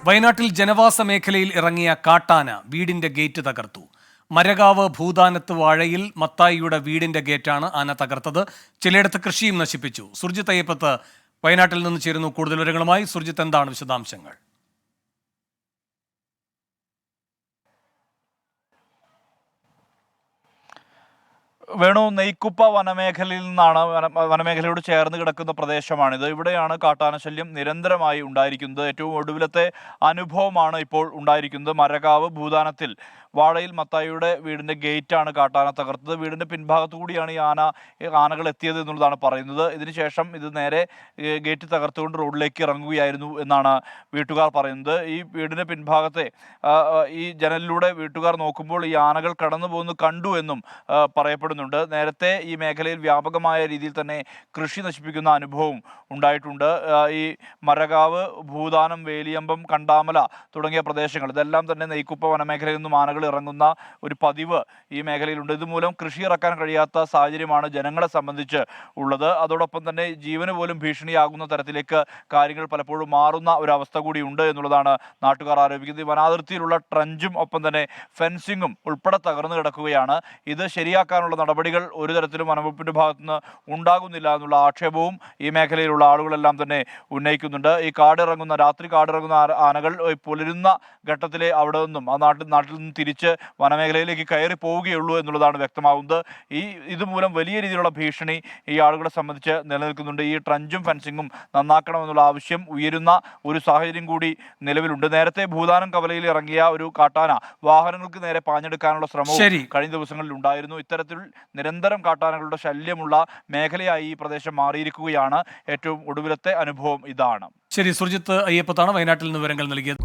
വയനാട്ടിൽ ജനവാസ മേഖലയിൽ ഇറങ്ങിയ കാട്ടാന വീടിന്റെ ഗേറ്റ് തകർത്തു. മരകാവ് ഭൂതാനത്ത് വാഴയിൽ മത്തായിയുടെ വീടിന്റെ ഗേറ്റാണ് ആന തകർത്തത്. ചിലയിടത്ത് കൃഷിയും നശിപ്പിച്ചു. സുർജിത്ത് അയ്യപ്പത്ത് വയനാട്ടിൽ നിന്ന് ചേരുന്നു കൂടുതൽ വിവരങ്ങളുമായി. സുർജിത്ത്, എന്താണ് വിശദാംശങ്ങൾ? വേണു, നെയ്ക്കുപ്പ വനമേഖലയിൽ നിന്നാണ് വനമേഖലയോട് ചേർന്ന് കിടക്കുന്ന പ്രദേശമാണിത്. ഇവിടെയാണ് കാട്ടാനശല്യം നിരന്തരമായി ഉണ്ടായിരിക്കുന്നത്. ഏറ്റവും ഒടുവിലത്തെ അനുഭവമാണ് ഇപ്പോൾ ഉണ്ടായിരിക്കുന്നത്. മരകാവ് ഭൂതാനത്തിൽ വാഴയിൽ മത്തായിയുടെ വീടിൻ്റെ ഗേറ്റാണ് കാട്ടാന തകർത്തത്. വീടിൻ്റെ പിൻഭാഗത്തു കൂടിയാണ് ഈ ആനകൾ എത്തിയത് എന്നുള്ളതാണ് പറയുന്നത്. ഇതിനുശേഷം ഇത് നേരെ ഗേറ്റ് തകർത്തുകൊണ്ട് റോഡിലേക്ക് ഇറങ്ങുകയായിരുന്നു എന്നാണ് വീട്ടുകാർ പറയുന്നത്. ഈ വീടിൻ്റെ പിൻഭാഗത്തെ ഈ ജനലിലൂടെ വീട്ടുകാർ നോക്കുമ്പോൾ ഈ ആനകൾ കടന്നു പോകുന്നത് കണ്ടു എന്നും പറയപ്പെടുന്നുണ്ട്. നേരത്തെ ഈ മേഖലയിൽ വ്യാപകമായ രീതിയിൽ തന്നെ കൃഷി നശിപ്പിക്കുന്ന അനുഭവം ഉണ്ടായിട്ടുണ്ട്. ഈ മരകാവ്, ഭൂതാനം, വേലിയമ്പം, കണ്ടാമല തുടങ്ങിയ പ്രദേശങ്ങൾ, ഇതെല്ലാം തന്നെ നെയ്ക്കുപ്പ വനമേഖലയിൽ നിന്നും ആനകൾ ഇറങ്ങുന്ന ഒരു പതിവ് ഈ മേഖലയിലുണ്ട്. ഇതുമൂലം കൃഷി ഇറക്കാൻ കഴിയാത്ത സാഹചര്യമാണ് ജനങ്ങളെ സംബന്ധിച്ച് ഉള്ളത്. അതോടൊപ്പം തന്നെ ജീവന് പോലും ഭീഷണിയാകുന്ന തരത്തിലേക്ക് കാര്യങ്ങൾ പലപ്പോഴും മാറുന്ന ഒരവസ്ഥ കൂടി ഉണ്ട് എന്നുള്ളതാണ് നാട്ടുകാർ ആരോപിക്കുന്നത്. വനാതിർത്തിയിലുള്ള ട്രഞ്ചും ഒപ്പം തന്നെ ഫെൻസിങ്ങും ഉൾപ്പെടെ തകർന്നു കിടക്കുകയാണ്. ഇത് ശരിയാക്കാനുള്ള നടപടികൾ ഒരു തരത്തിലും വനംവകുപ്പിന്റെ ഭാഗത്തുനിന്ന് ഉണ്ടാകുന്നില്ല എന്നുള്ള ആക്ഷേപവും ഈ മേഖലയിലുള്ള ആളുകളെല്ലാം തന്നെ ഉന്നയിക്കുന്നുണ്ട്. ഈ രാത്രി കാടിറങ്ങുന്ന ആനകൾ പുലരുന്ന ഘട്ടത്തിലെ അവിടെ നിന്നും നാട്ടിൽ നിന്നും തിരിച്ച് വനമേഖലയിലേക്ക് കയറി പോവുകയുള്ളൂ എന്നുള്ളതാണ് വ്യക്തമാകുന്നത്. ഇതുമൂലം വലിയ രീതിയിലുള്ള ഭീഷണി ഈ ആളുകളെ സംബന്ധിച്ച് നിലനിൽക്കുന്നുണ്ട്. ഈ ട്രഞ്ചും ഫെൻസിങ്ങും നന്നാക്കണമെന്നുള്ള ആവശ്യം ഉയരുന്ന ഒരു സാഹചര്യം കൂടി നിലവിലുണ്ട്. നേരത്തെ ഭൂതാനം കവലയിൽ ഇറങ്ങിയ ഒരു കാട്ടാന വാഹനങ്ങൾക്ക് നേരെ പാഞ്ഞെടുക്കാനുള്ള ശ്രമവും കഴിഞ്ഞ ദിവസങ്ങളിൽ ഉണ്ടായിരുന്നു. ഇത്തരത്തിൽ നിരന്തരം കാട്ടാനകളുടെ ശല്യമുള്ള മേഖലയായി ഈ പ്രദേശം മാറിയിരിക്കുകയാണ്. ഏറ്റവും ഒടുവിലത്തെ അനുഭവം ഇതാണ്. ശരി, സുർജിത്ത് അയ്യപ്പത്താണ് വയനാട്ടിൽ നിന്ന് വിവരങ്ങൾ നൽകിയത്.